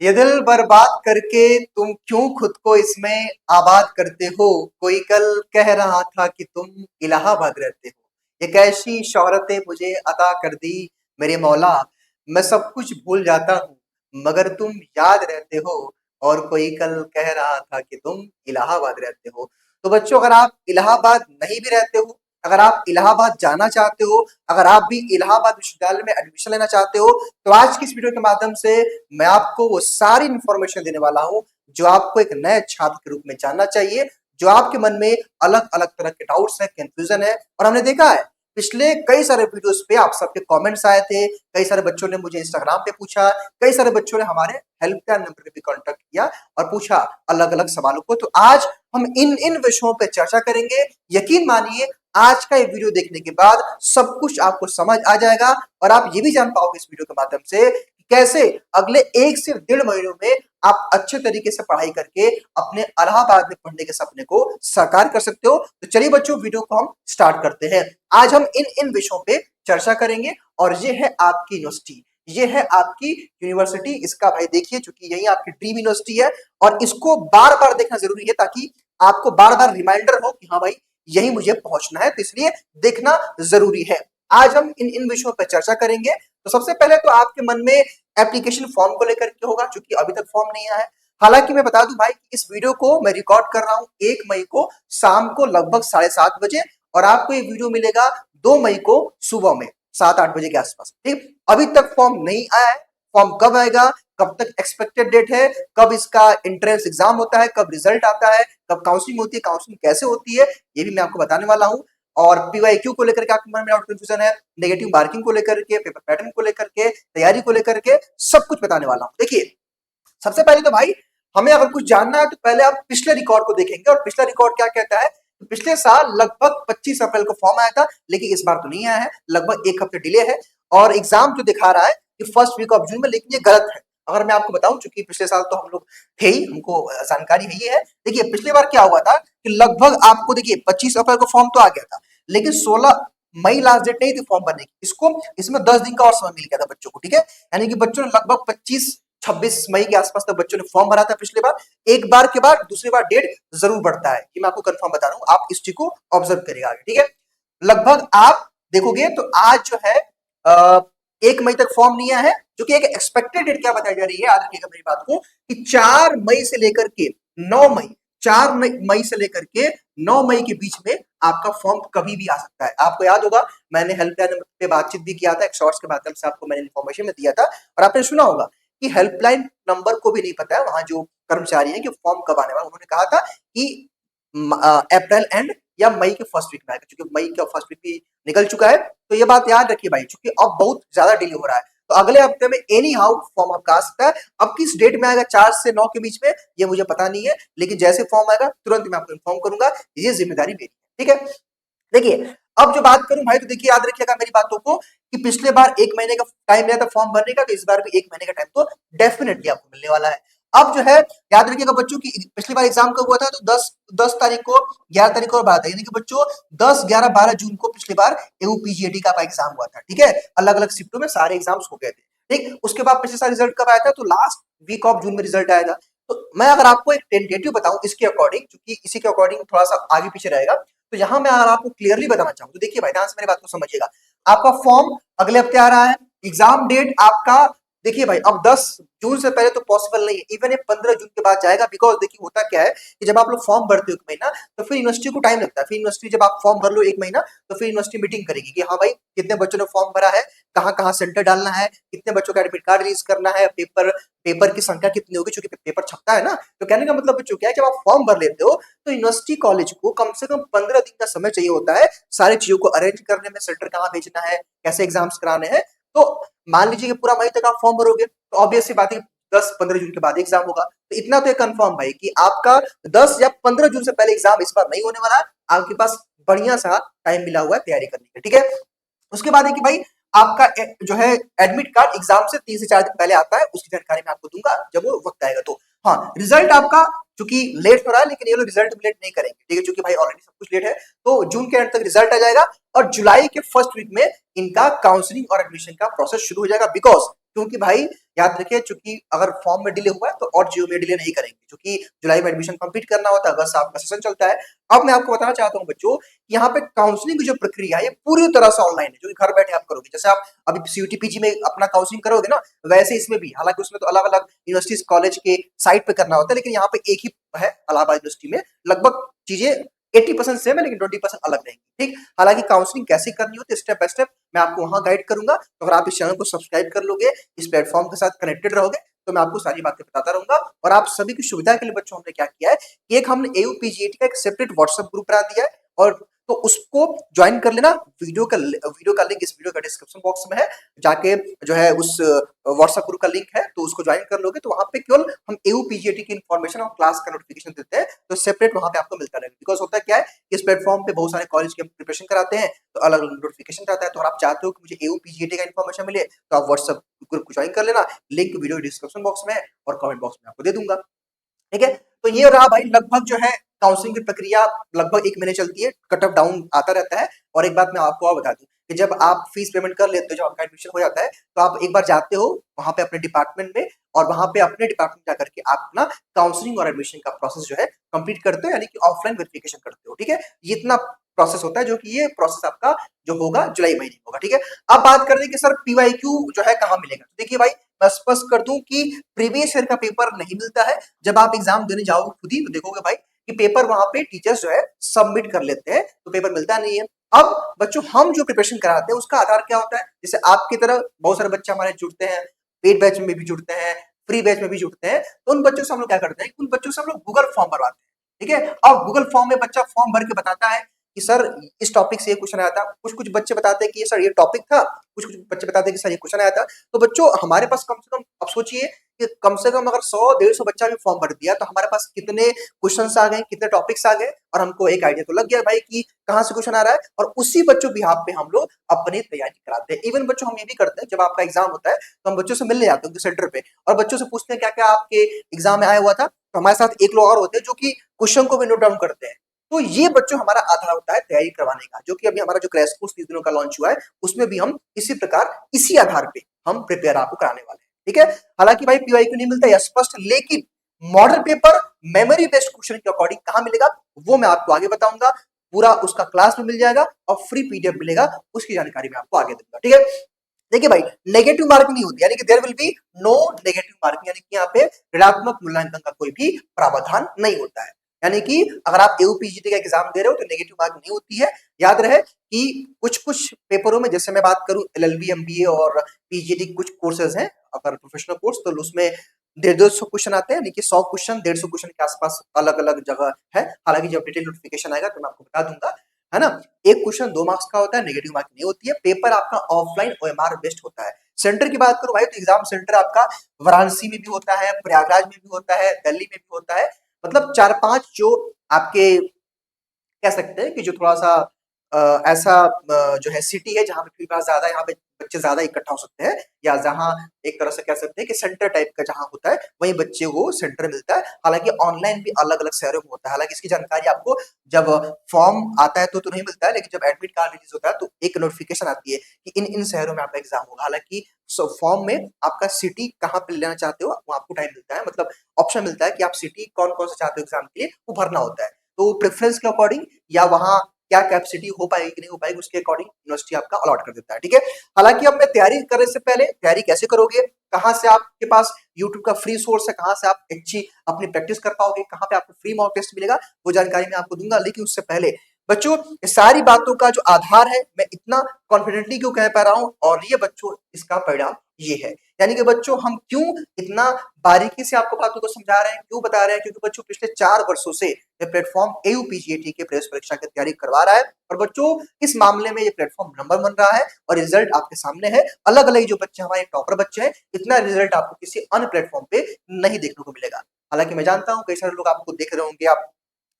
ये दिल बर्बाद करके तुम क्यों खुद को इसमें आबाद करते हो। कोई कल कह रहा था कि तुम इलाहाबाद रहते हो। एक ऐसी शोहरतें मुझे अता कर दी मेरे मौला, मैं सब कुछ भूल जाता हूँ मगर तुम याद रहते हो। और कोई कल कह रहा था कि तुम इलाहाबाद रहते हो। तो बच्चों, अगर आप इलाहाबाद नहीं भी रहते हो, अगर आप इलाहाबाद जाना चाहते हो, अगर आप भी इलाहाबाद विश्वविद्यालय में एडमिशन लेना चाहते हो, तो आज की इस वीडियो के माध्यम से मैं आपको वो सारी इंफॉर्मेशन देने वाला हूं जो आपको एक नए छात्र के रूप में जानना चाहिए, जो आपके मन में अलग अलग तरह के डाउट्स है, कंफ्यूजन है। और हमने देखा है पिछले कई सारे वीडियोस पे आप सबके कमेंट्स आए थे, कई सारे बच्चों ने मुझे इंस्टाग्राम पे पूछा, कई सारे बच्चों ने हमारे हेल्पलाइन नंबर पे भी कांटेक्ट किया और पूछा अलग अलग सवालों को। तो आज हम इन इन विषयों पे चर्चा करेंगे। यकीन मानिए, आज का ये वीडियो देखने के बाद सब कुछ आपको समझ आ जाएगा और आप ये भी जान पाओगे इस वीडियो के माध्यम से कि कैसे अगले 1 से 1.5 महीनों में आप अच्छे तरीके से पढ़ाई करके अपने इलाहाबाद में पढ़ने के सपने को साकार कर सकते हो। तो चलिए बच्चों, वीडियो को हम स्टार्ट करते हैं। आज हम इन इन विषयों पे चर्चा करेंगे और ये है आपकी यूनिवर्सिटी, ये है आपकी यूनिवर्सिटी। इसका भाई देखिए, चूंकि यही आपकी ड्रीम यूनिवर्सिटी है और इसको बार बार देखना जरूरी है ताकि आपको बार बार रिमाइंडर हो कि हाँ भाई यही मुझे पहुंचना है, तो इसलिए देखना जरूरी है। आज हम इन इन विषयों पर चर्चा करेंगे। तो सबसे पहले तो आपके मन में एप्लीकेशन फॉर्म को लेकर के होगा, क्योंकि अभी तक फॉर्म नहीं आया है। हालांकि मैं बता दूं भाई कि इस वीडियो को मैं रिकॉर्ड कर रहा हूं 1 मई को शाम को लगभग 7:30 बजे, और आपको ये वीडियो मिलेगा 2 मई को सुबह में 7-8 बजे के आसपास। ठीक, अभी तक फॉर्म नहीं आया है। फॉर्म कब आएगा, कब तक एक्सपेक्टेड डेट है, कब इसका एंट्रेंस एग्जाम होता है, कब रिजल्ट आता है, कब काउंसलिंग होती है, काउंसलिंग कैसे होती है, ये भी मैं आपको बताने वाला हूं। और पीवाईक्यू को लेकर के आपके मन में डाउट कंफ्यूजन है, नेगेटिव मार्किंग को लेकर के, पेपर पैटर्न को लेकर के, तैयारी को लेकर के, सब कुछ बताने वाला हूं। देखिए, सबसे पहले तो भाई हमें अगर कुछ जानना है तो पहले आप पिछले रिकॉर्ड को देखेंगे। और पिछला रिकॉर्ड क्या कहता है, तो पिछले साल लगभग 25 अप्रैल को फॉर्म आया था, लेकिन इस बार तो नहीं आया है, लगभग 1 हफ्ते डिले है। और एग्जाम जो दिखा रहा है कि फर्स्ट वीक ऑफ जून में, लेकिन ये गलत है। अगर मैं आपको बताऊं, चूंकि पिछले साल तो हम लोग थे ही, हमको जानकारी है ही है। देखिए, पिछली बार क्या हुआ था कि लगभग आपको देखिए 25 अप्रैल को फॉर्म तो आ गया था, लेकिन 16 मई लास्ट डेट नहीं थी फॉर्म भरने की। इसमें 10 दिन का और समय मिल गया था बच्चों को। ठीक है, यानी कि बच्चों ने लगभग 25-26 मई के आसपास तक बच्चों ने फॉर्म भरा था पिछली बार। एक बार के बाद दूसरी बार डेट जरूर बढ़ता है, ये मैं आपको कंफर्म बता रहा हूं, आप इस चीज को ऑब्जर्व करिएगा आगे। ठीक है, लगभग आप देखोगे तो आज जो है 1 मई तक फॉर्म नहीं आया है, जो कि एक एक्सपेक्टेड डेट क्या बताई जा रही है, याद रखिएगा मेरी बात को, कि 4 मई से लेकर के 9 मई, 4 मई से लेकर के 9 मई के बीच में आपका फॉर्म कभी भी आ सकता है। आपको याद होगा मैंने हेल्पलाइन पे बातचीत भी किया था, एक शॉर्ट्स के माध्यम से आपको मैंने इन्फॉर्मेशन में दिया था, और आपने सुना होगा कि हेल्पलाइन नंबर को भी नहीं पता है वहां जो कर्मचारी हैं कि फॉर्म कब आने वाला। उन्होंने कहा था कि अप्रैल एंड या मई के फर्स्ट वीक में आएगा, क्योंकि मई का फर्स्ट वीक भी निकल चुका है। तो ये बात याद रखिए भाई, क्योंकि अब बहुत ज्यादा डिले हो रहा है, तो अगले हफ्ते में एनी हाउ फॉर्म आपका आ सकता है। अब किस डेट में आएगा, 4 से 9 के बीच में, ये मुझे पता नहीं है, लेकिन जैसे फॉर्म आएगा तुरंत मैं आपको इन्फॉर्म करूंगा, ये जिम्मेदारी मेरी है। ठीक है, देखिए अब जो बात करूं भाई, तो देखिए याद रखिएगा मेरी बातों को कि पिछले बार 1 महीने का टाइम मिला था फॉर्म भरने का, तो इस बार भी 1 महीने का टाइम तो डेफिनेटली आपको मिलने वाला है। अब जो है याद रखिएगा बच्चों की, पिछली बार एग्जाम कब हुआ था, तो 10 तारीख को, 11 तारीख को और 12 तारीख, यानी कि बच्चों 10, 11, 12 जून को पिछली बार एयूपीजीएटी का एग्जाम हुआ था। ठीक है, अलग अलग शिफ्टों में सारे एग्जाम्स हो गए थे। ठीक, उसके बाद पिछले साल रिजल्ट कब आया था, तो लास्ट वीक ऑफ जून में रिजल्ट आया था। तो मैं अगर आपको एक टेंटेटिव बताऊं इसके अकॉर्डिंग, क्योंकि इसी के अकॉर्डिंग थोड़ा सा आगे पीछे रहेगा, तो यहां मैं अगर आपको क्लियरली बताना चाहूँ तो देखिए भाई, ध्यान से मेरी बात को समझिएगा। आपका फॉर्म अगले हफ्ते आ रहा है, एग्जाम डेट आपका देखिए भाई अब 10 जून से पहले तो पॉसिबल नहीं है, इवन ये 15 जून के बाद जाएगा। बिकॉज देखिए होता क्या है कि जब आप लोग फॉर्म भरते हो 1 महीना, तो फिर यूनिवर्सिटी को टाइम लगता है। फिर यूनिवर्सिटी जब आप फॉर्म भर लो 1 महीना, तो फिर यूनिवर्सिटी मीटिंग करेगी कि हाँ भाई कितने बच्चों ने फॉर्म भरा है, कहाँ कहाँ सेंटर डालना है, कितने बच्चों का एडमिट कार्ड रिलीज करना है, पेपर की संख्या कितनी होगी, क्योंकि पेपर छपता है ना। तो कहने का मतलब बच्चों क्या है, जब आप फॉर्म भर लेते हो तो यूनिवर्सिटी कॉलेज को कम से कम 15 दिन का समय चाहिए होता है सारी चीजों को अरेंज करने में, सेंटर कहाँ भेजना है, कैसे एग्जाम्स कराने हैं। तो मान लीजिए कि पूरा मई तक आप फॉर्म भरोगे, तो ऑब्वियस सी बात है 10-15 जून के बाद एग्जाम होगा। तो इतना तो कंफर्म भाई कि आपका 10 या 15 जून से पहले एग्जाम इस बार नहीं होने वाला है। आपके पास बढ़िया सा टाइम मिला हुआ है तैयारी करने का। ठीक है, उसके बाद है कि भाई आपका जो है एडमिट कार्ड एग्जाम से 3 से 4 दिन पहले आता है, उसकी जानकारी मैं आपको दूंगा जब वो वक्त आएगा। तो हाँ, रिजल्ट आपका चूंकि लेट हो रहा है, लेकिन ये लोग रिजल्ट लेट नहीं करेंगे। ठीक है, क्योंकि भाई ऑलरेडी सब कुछ लेट है, तो जून के एंड तक रिजल्ट आ जाएगा और जुलाई के फर्स्ट वीक में इनका काउंसलिंग और एडमिशन का प्रोसेस शुरू हो जाएगा। बिकॉज क्योंकि भाई याद रखिए, चूंकि अगर फॉर्म में डिले हुआ है तो और जियो में डिले नहीं करेंगे, क्योंकि जुलाई में एडमिशन कंप्लीट करना होता है, अगस्त आपका सेशन चलता है। अब मैं आपको बताना चाहता हूँ बच्चों, यहाँ पे काउंसलिंग की जो प्रक्रिया है ये पूरी तरह से ऑनलाइन है, जो कि घर बैठे आप करोगे। जैसे आप अभी सीयूटी पीजी में अपना काउंसलिंग करोगे ना, वैसे इसमें भी, हालांकि उसमें तो अलग अलग यूनिवर्सिटीज कॉलेज के साइट पे करना होता है, लेकिन यहाँ पे एक ही है इलाहाबाद यूनिवर्सिटी में। लगभग चीजें 80% सेम है, लेकिन 20% अलग रहेंगी। ठीक, हालांकि काउंसलिंग कैसे करनी होती है स्टेप बाय स्टेप मैं आपको वहां गाइड करूंगा। तो अगर आप इस चैनल को सब्सक्राइब कर लोगे, इस प्लेटफॉर्म के साथ कनेक्टेड रहोगे, तो मैं आपको सारी बातें बताता रहूंगा। और आप सभी की सुविधा के लिए बच्चों हमने क्या किया है कि एक हमने एयूपीजीएटी का एक सेपरेट व्हाट्सएप ग्रुप बना दिया है, और तो उसको ज्वाइन कर लेना। वीडियो का लिंक इस वीडियो का डिस्क्रिप्शन बॉक्स में है, जाके जो है उस व्हाट्सएप ग्रुप का लिंक है, तो उसको ज्वाइन कर लोगे। तो वहां पे केवल हम एयूपीजीएटी की इन्फॉर्मेशन और क्लास का नोटिफिकेशन देते हैं, तो सेपरेट वहां पे आपको मिलता रहेगा। बिकॉज होता क्या है, इस प्लेटफॉर्म पे बहुत सारे कॉलेज के प्रिपरेशन कराते हैं, तो अलग अलग नोटिफिकेशन जाता है। तो अगर आप चाहते हो कि मुझे एयूपीजीएटी का इन्फॉर्मेशन मिले, तो आप व्हाट्सएप ग्रुप को ज्वाइन कर लेना। लिंक वीडियो डिस्क्रिप्शन बॉक्स में है और कमेंट बॉक्स में आपको दे दूंगा। ठीक है, तो ये रहा भाई लगभग जो है काउंसलिंग की प्रक्रिया, लगभग 1 महीने चलती है, कट ऑफ डाउन आता रहता है। और एक बात मैं आपको और बता दूं कि जब आप फीस पेमेंट कर लेते हो, जब आपका एडमिशन हो जाता है, तो आप एक बार जाते हो वहां पे अपने डिपार्टमेंट में, और वहां पे अपने डिपार्टमेंट जा करके आप अपना काउंसलिंग और एडमिशन का प्रोसेस जो है कंप्लीट करते हो, यानी कि ऑफलाइन वेरिफिकेशन करते हो। ठीक है, ये इतना प्रोसेस होता है, जो कि ये प्रोसेस आपका जो होगा जुलाई महीने में होगा। ठीक है, अब बात करते हैं कि सर पीवाईक्यू जो है कहाँ मिलेगा। तो देखिए भाई, मैं स्पष्ट कर दूं कि प्रीवियस ईयर का पेपर नहीं मिलता है। जब आप एग्जाम देने जाओगे खुद ही तो देखोगे भाई कि पेपर वहां पे टीचर्स जो है सबमिट कर लेते हैं, तो पेपर मिलता नहीं है। अब बच्चों हम जो प्रिपरेशन कराते हैं उसका आधार क्या होता है, जैसे आपकी तरह बहुत सारे बच्चे हमारे जुड़ते हैं, पेड बैच में भी जुड़ते हैं, फ्री बैच में भी जुड़ते हैं। तो उन बच्चों से हम लोग क्या करते हैं, उन बच्चों से हम लोग गूगल फॉर्म भरवाते हैं। ठीक है, अब गूगल फॉर्म में बच्चा फॉर्म भर के बताता है कि सर इस टॉपिक से ये क्वेश्चन आया था। कुछ कुछ बच्चे बताते हैं कि ये सर ये टॉपिक था, कुछ कुछ बच्चे बताते हैं कि सर ये क्वेश्चन आया था। तो बच्चों हमारे पास कम से कम, अब सोचिए कि कम से कम अगर 100-150 बच्चा भी फॉर्म भर दिया, तो हमारे पास कितने क्वेश्चंस आ गए, कितने टॉपिक्स आ गए, और हमको एक आइडिया तो लग गया भाई कि कहाँ से क्वेश्चन आ रहा है। और उसी बच्चों बिहाफ पे हम लोग अपनी तैयारी कराते हैं। इवन बच्चों हम ये भी करते हैं, जब आपका एग्जाम होता है तो हम बच्चों से मिलने जाते हैं सेंटर पे, और बच्चों से पूछते हैं क्या क्या आपके एग्जाम में आया हुआ था। तो हमारे साथ एक लोग और होते हैं जो कि क्वेश्चन को भी नोट डाउन करते हैं। तो ये बच्चों हमारा आधार होता है तैयारी करवाने का, जो कि अभी हमारा जो क्रैश कोर्स 30 दिनों का लॉन्च हुआ है, उसमें भी हम इसी प्रकार, इसी आधार पे हम प्रिपेयर आपको कराने वाले हैं। ठीक है, हालांकि भाई पीवाईक्यू नहीं मिलता है स्पष्ट, लेकिन model paper memory based question के अकॉर्डिंग कहां मिलेगा वो मैं आपको आगे बताऊंगा। पूरा उसका क्लास में मिल जाएगा और फ्री पीडीएफ मिलेगा, उसकी जानकारी मैं आपको आगे दूंगा। ठीक है, देखिए भाई नेगेटिव मार्किंग नहीं होती, यानी कि there will be no negative marking, यानी कि यहाँ पे ऋणात्मक मूल्यांकन का कोई भी प्रावधान नहीं होता है। यानी कि अगर आप एयूपीजीटी का एग्जाम दे रहे हो तो नेगेटिव मार्किंग नहीं होती है। याद रहे कि कुछ कुछ पेपरों में, जैसे मैं बात करूं एलएलबी एमबीए और पीजीटी कुछ कोर्सेज हैं, अगर प्रोफेशनल कोर्स, तो उसमें 150 क्वेश्चन आते हैं, यानी कि 100 क्वेश्चन 150 क्वेश्चन के आसपास अलग अलग जगह है। हालांकि जब डिटेल नोटिफिकेशन आएगा तो मैं आपको बता दूंगा, है ना। एक क्वेश्चन 2 मार्क्स का होता है, नेगेटिव मार्किंग नहीं होती है। पेपर आपका ऑफलाइन ओएमआर बेस्ड होता है। सेंटर की बात करूं भाई, तो एग्जाम सेंटर आपका वाराणसी में भी होता है, प्रयागराज में भी होता है, दिल्ली में भी होता है। मतलब 4-5 जो आपके कह सकते हैं कि जो थोड़ा सा ऐसा जो है सिटी है जहाँ पे भीड़ भाड़ ज्यादा है, यहाँ पे बच्चे ज्यादा इकट्ठा हो सकते हैं, या जहाँ एक तरह से कह सकते हैं कि सेंटर टाइप का जहाँ होता है वहीं बच्चे को सेंटर मिलता है। हालांकि ऑनलाइन भी अलग अलग शहरों में होता है, हालांकि इसकी जानकारी आपको जब फॉर्म आता है तो नहीं मिलता है, लेकिन जब एडमिट कार्ड रिलीज होता है तो एक नोटिफिकेशन आती है कि इन इन शहरों में आपका एग्जाम होगा। हालांकि फॉर्म में आपका सिटी कहाँ पे लेना चाहते हो वो आपको टाइम मिलता है, मतलब ऑप्शन मिलता है कि आप सिटी कौन कौन सा चाहते हो एग्जाम के लिए, वो भरना होता है। तो प्रेफरेंस के अकॉर्डिंग या वहां क्या कैपेसिटी हो पाएगी कि नहीं हो पाएगी, उसके अकॉर्डिंग यूनिवर्सिटी आपका अलॉट कर देता है। ठीक है, हालांकि अब मैं तैयारी करने से पहले, तैयारी कैसे करोगे, कहां से आपके पास यूट्यूब का फ्री सोर्स है, कहां से आप अच्छी अपनी प्रैक्टिस कर पाओगे, कहां पे आपको फ्री मॉक टेस्ट मिलेगा, वो जानकारी मैं आपको दूंगा। लेकिन उससे पहले बच्चों, ये सारी बातों का जो आधार है, मैं इतना कॉन्फिडेंटली क्यों कह पा रहा हूं, और ये बच्चों इसका परिणाम ये है। यानी कि बच्चों हम क्यों इतना बारीकी से आपको बातों को समझा रहे हैं, क्यों बता रहे हैं, क्योंकि बच्चों पिछले 4 वर्षों से ये प्लेटफॉर्म एयूपीजीएटी के प्रवेश परीक्षा की तैयारी करवा रहा है, और बच्चों इस मामले में ये प्लेटफॉर्म नंबर बन रहा है, और रिजल्ट आपके सामने है। अलग अलग जो बच्चे हमारे टॉपर बच्चे हैं, इतना रिजल्ट आपको किसी अन्य प्लेटफॉर्म पे नहीं देखने को मिलेगा। हालांकि मैं जानता हूं कई सारे लोग आपको देख रहे होंगे, आप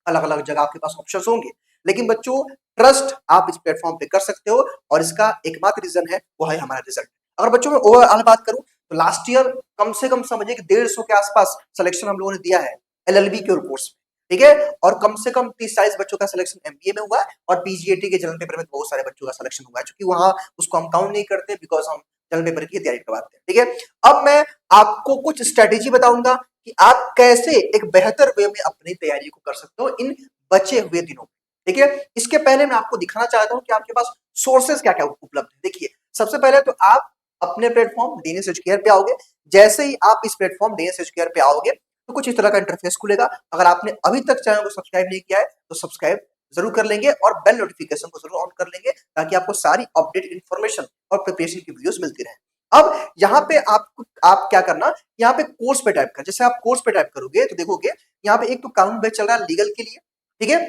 अलग अलग जगह आपके पास ऑप्शंस होंगे, लेकिन बच्चों ट्रस्ट आप इस प्लेटफॉर्म पे कर सकते हो, और इसका एकमात्र रीजन है वो है हमारा रिजल्ट। अगर बच्चों में ओवरऑल बात करूं तो लास्ट ईयर कम से कम समझिए कि 150 के आसपास सिलेक्शन हम लोगों ने दिया है एलएलबी के कोर्स में। ठीक है, और कम से कम 30-40 बच्चों का सिलेक्शन एमबीए में हुआ है, और पीजीएटी के जनरल पेपर में बहुत सारे बच्चों का सिलेक्शन हुआ है। क्योंकि वहां उसको हम काउंट नहीं करते, बिकॉज हम जनरल पेपर की तैयारी करवाते हैं। ठीक है, अब मैं आपको कुछ स्ट्रेटेजी बताऊंगा कि आप कैसे एक बेहतर वे में अपनी तैयारी को कर सकते हो इन बचे हुए दिनों में। ठीक है, इसके पहले मैं आपको दिखाना चाहता हूं कि आपके पास सोर्सेज क्या क्या उपलब्ध है। देखिए, सबसे पहले तो आप अपने प्लेटफॉर्म डीएनएस एजुकेयर पे आओगे। जैसे ही आप इस प्लेटफॉर्म डीएनएस एजुकेयर पे आओगे तो कुछ इस तरह का इंटरफेस खुलेगा। अगर आपने अभी तक चैनल को सब्सक्राइब नहीं किया है तो सब्सक्राइब जरूर कर लेंगे और बेल नोटिफिकेशन को जरूर ऑन कर लेंगे ताकि आपको सारी अपडेट इन्फॉर्मेशन और प्रिपरेशन की वीडियोस मिलती रहे। अब यहाँ पे आप क्या करना, यहाँ पे कोर्स पे टाइप कर, जैसे आप कोर्स पे टाइप करोगे तो देखोगे यहाँ पे एक तो कानून बैच चल रहा है लीगल के लिए, ठीक है,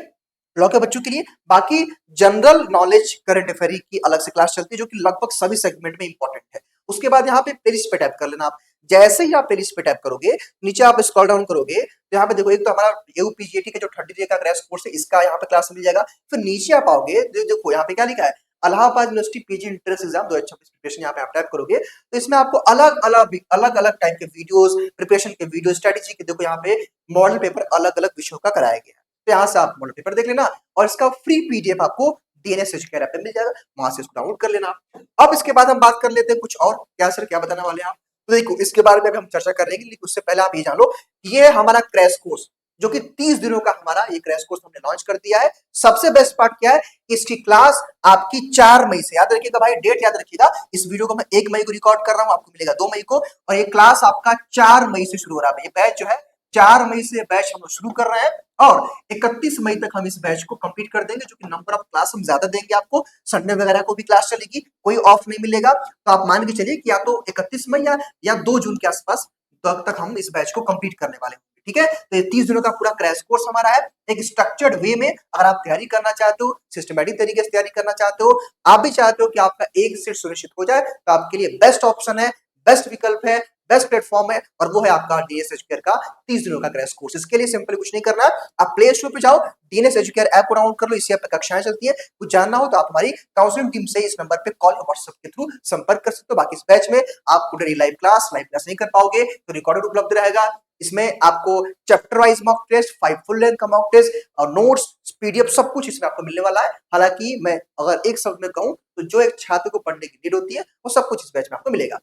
लॉ के बच्चों के लिए। बाकी जनरल नॉलेज करंट अफेयर की अलग से क्लास चलती है जो कि लगभग सभी सेगमेंट में इंपॉर्टेंट है। उसके बाद यहाँ पे प्लेलिस्ट पे टाइप कर लेना आप। जैसे ही आप प्लेलिस्ट पे टाइप करोगे, नीचे आप स्क्रॉल डाउन करोगे तो यहाँ पे देखो, एक तो हमारा यूपीजीएटी का जो 30 डे का क्रैश कोर्स है इसका यहाँ पे क्लास मिल जाएगा। फिर नीचे आप आओगे, देखो यहाँ पे क्या लिखा है, Allahabad university PG entrance exam 2026 preparation. यहाँ पे आप टाइप करोगे तो इसमें आपको अलग अलग टाइप के वीडियोस, प्रिपरेशन के वीडियो, स्ट्रेटेजी के, देखो यहाँ पे मॉडल पेपर अलग अलग विषयों का कराया गया है। तो यहाँ से आप मॉडल पेपर देख लेना और इसका फ्री पीडीएफ आपको डीएनएस एजुकेयर ऐप पे मिल जाएगा, वहां से इसको डाउनलोड कर लेना। अब इसके बाद हम बात कर लेते हैं कुछ और। क्या सर, क्या बताने वाले हैं आप? तो देखो, इसके बारे में भी हम चर्चा कर लेंगे, लेकिन उससे पहले आप ये जान लो, ये हमारा क्रैश कोर्स जो कि 30 दिनों का हमारा ये क्रैश कोर्स हमने लॉन्च कर दिया है। सबसे बेस्ट पार्ट क्या है, इसकी क्लास आपकी 4 मई से, याद रखिएगा भाई, डेट याद रखिएगा। इस वीडियो को मैं 1 मई को रिकॉर्ड कर रहा हूं, आपको मिलेगा 2 मई को, और ये क्लास आपका 4 मई से शुरू हो रहा है। ये बैच जो है 4 मई से बैच हम लोग शुरू कर रहे हैं और 31 मई तक हम इस बैच को कंप्लीट कर देंगे, जो कि नंबर ऑफ क्लास हम ज्यादा देंगे आपको। संडे वगैरह को भी क्लास चलेगी, कोई ऑफ नहीं मिलेगा। तो आप मान के चलिए कि या तो 31 मई या 2 जून के आसपास तक हम इस बैच को कंप्लीट करने वाले हैं। ठीक है, तो ये 30 दिनों का पूरा क्रैश कोर्स हमारा है, एक स्ट्रक्चर्ड वे में। अगर आप तैयारी करना चाहते हो, सिस्टमेटिक तरीके से तैयारी करना चाहते हो, आप भी चाहते हो कि आपका एक सीट सुनिश्चित हो जाए, तो आपके लिए बेस्ट ऑप्शन है, बेस्ट विकल्प है, बेस्ट प्लेटफॉर्म है, और वो है आपका डीएनएस एजुकेयर का 30 दिनों का क्रैश कोर्स। इसके लिए सिंपल कुछ नहीं करना है, आप प्ले स्टोर पे जाओ, डीएनएस एजुकेयर ऐप को डाउनलोड कर लो। इसी ऐप पे कक्षाएं चलती है। कुछ जानना हो तो आप हमारी काउंसलिंग टीम से इस नंबर पे कॉल या व्हाट्सएप के थ्रू संपर्क कर सकते हो। बाकी इस बैच में आप डेली लाइव क्लास नहीं कर पाओगे तो रिकॉर्डेड उपलब्ध रहेगा। इसमें आपको chapter wise mock test, 5 full length का मॉक टेस्ट और नोट्स, पीडीएफ, सब कुछ इसमें आपको मिलने वाला है। हालांकि मैं अगर एक शब्द में कहूं तो जो एक छात्र को पढ़ने की नीड होती है वो सब कुछ इस बैच में आपको मिलेगा।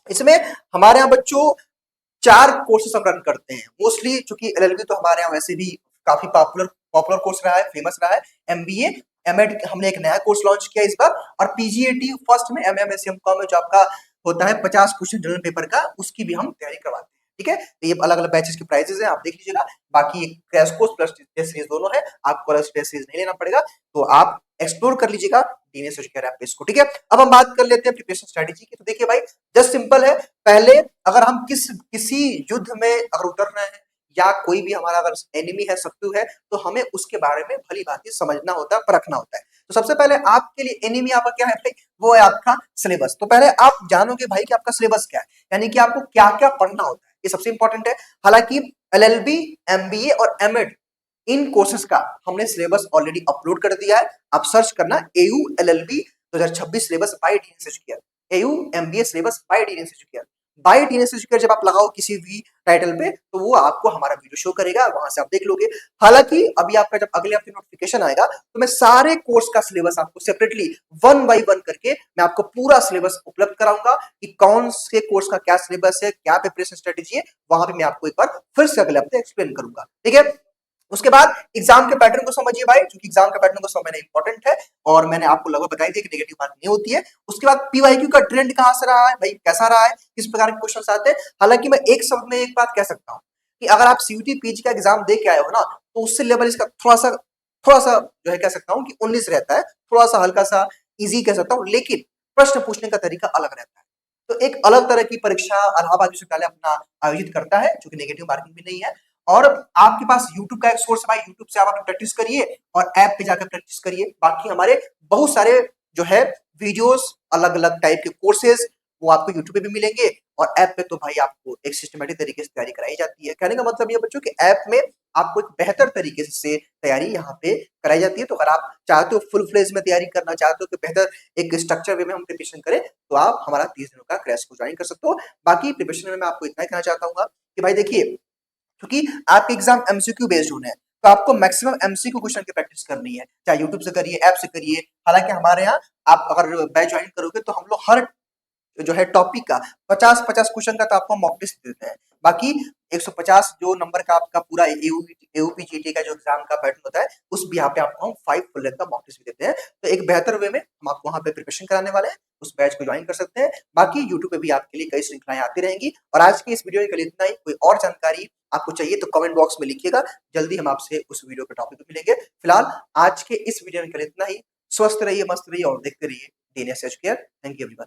इसमें हमारे यहाँ बच्चों 4 कोर्सेस हम रन करते हैं मोस्टली, चूंकि एलएलबी तो हमारे यहाँ वैसे भी काफी पॉपुलर कोर्स रहा है, फेमस रहा है। एमबीए, एमएड हमने एक नया कोर्स लॉन्च किया इस बार, और पीजीएटी फर्स्ट में एमएम एमकॉम में जो आपका होता है 50 क्वेश्चन जनरल पेपर का, उसकी भी हम तैयारी करवाते हैं। ठीक है, तो ये अलग अलग बैचेस के प्राइजेस हैं, आप देख लीजिएगा। बाकी crash course plus test series दोनों है, आपको अलग टेस्ट सीरीज नहीं लेना पड़ेगा, तो आप एक्सप्लोर कर लीजिएगा डीएनएस एजुकेयर ऐप पे इसको। ठीक है, अब हम बात कर लेते हैं प्रिपरेशन स्ट्रेटेजी की। तो देखिए भाई, जस्ट सिंपल है। पहले अगर हम किसी युद्ध में अगर उतर रहे हैं या कोई भी हमारा अगर एनिमी है, शत्रु है, तो हमें उसके बारे में भली भांति समझना होता है, परखना होता है। तो सबसे पहले आपके लिए एनिमी आपका क्या है भाई, वो है आपका सिलेबस। तो पहले आप जानोगे भाई कि आपका सिलेबस क्या है, यानी कि आपको क्या क्या पढ़ना होता है, ये सबसे इंपॉर्टेंट है। हालांकि एलएलबी, एमबीए और एमएड, इन कोर्सेज का हमने सिलेबस ऑलरेडी अपलोड कर दिया है। आप सर्च करना AU LLB 2026 syllabus by DNS Educare, AU MBA syllabus by DNS Educare. By DNS Educare जब आप लगाओ किसी भी टाइटल पे तो वो आपको हमारा वीडियो शो करेगा, वहां से आप देख लोगे। हालांकि अभी आपका जब अगले हफ्ते नोटिफिकेशन आएगा तो मैं सारे कोर्स का सिलेबस आपको सेपरेटली 1 बाय 1 करके मैं आपको पूरा सिलेबस उपलब्ध कराऊंगा कि कौन से कोर्स का क्या सिलेबस है, क्या प्रिपरेशन स्ट्रेटेजी है, वहां पे मैं आपको एक बार फिर से अगले हफ्ते एक्सप्लेन करूंगा। ठीक है, उसके बाद एग्जाम के पैटर्न को समझिए भाई, क्योंकि एग्जाम के पैटर्न को समझना इंपॉर्टेंट है और मैंने आपको लगभग बताई थी कि नेगेटिव मार्किंग नहीं होती है। उसके बाद पीवाईक्यू का ट्रेंड कहां से रहा है भाई, कैसा रहा है, किस प्रकार के क्वेश्चन आते हैं। हालांकि मैं एक शब्द में एक बात कह सकता हूं कि अगर आप सीयूटी पीजी का एग्जाम दे के आए हो ना, तो उससे लेवल इसका थोड़ा सा जो है कह सकता हूं कि 19 रहता है, थोड़ा सा हल्का सा इजी कह सकता हूं, लेकिन प्रश्न पूछने का तरीका अलग रहता है। तो एक अलग तरह की परीक्षा इलाहाबाद विश्वविद्यालय अपना आयोजित करता है, जो कि नेगेटिव मार्किंग भी नहीं है। और आपके पास YouTube का एक सोर्स है भाई, YouTube से आप अपनी प्रैक्टिस करिए और ऐप पे जाकर प्रैक्टिस करिए। बाकी हमारे बहुत सारे जो है वीडियोस, अलग अलग टाइप के कोर्सेज, वो आपको YouTube पे भी मिलेंगे, और ऐप पे तो भाई आपको एक सिस्टमेटिक तरीके से तैयारी कराई जाती है। कहने का मतलब ये बच्चों कि ऐप में आपको एक बेहतर तरीके से तैयारी यहाँ पे कराई जाती है। तो अगर आप चाहते हो फुल फ्लेज में तैयारी करना चाहते हो कि बेहतर एक स्ट्रक्चर वे में हम प्रिपरेशन करें, तो आप हमारा 30 दिनों का क्रैश कोर्स ज्वाइन कर सकते हो। बाकी प्रिपरेशन में मैं आपको इतना ही कहना चाहता हूँ कि भाई देखिए, क्योंकि आपके एग्जाम एमसीक्यू बेस्ड होने हैं, तो आपको मैक्सिमम एमसीक्यू क्वेश्चन की प्रैक्टिस करनी है, चाहे यूट्यूब से करिए, ऐप से करिए। हालांकि हमारे यहाँ आप अगर बैच ज्वाइन करोगे तो हम लोग हर जो है टॉपिक का 50-50 क्वेश्चन का तो आपको मॉक टेस्ट देते हैं। बाकी 150 जो नंबर का आपका पूरा एयूपी जीटी का जो एग्जाम का पैटर्न होता है, उस भी यहाँ पे आपको हम 5 फुल लेंथ का मॉक टेस्ट भी देते हैं। तो एक बेहतर वे में हम आपको वहाँ पे प्रिपरेशन कराने वाले हैं, उस बैच को ज्वाइन कर सकते हैं। बाकी यूट्यूब पे भी आपके लिए कई श्रृंखलाएं आती रहेंगी। और आज की इस वीडियो के लिए इतना ही। कोई और जानकारी आपको चाहिए तो कमेंट बॉक्स में लिखिएगा, जल्दी हम आपसे उस वीडियो के टॉपिक पे मिलेंगे। फिलहाल आज के इस वीडियो में के लिए इतना ही। स्वस्थ रहिए, मस्त रहिए और देखते रहिए DNS educare. Thank you everyone.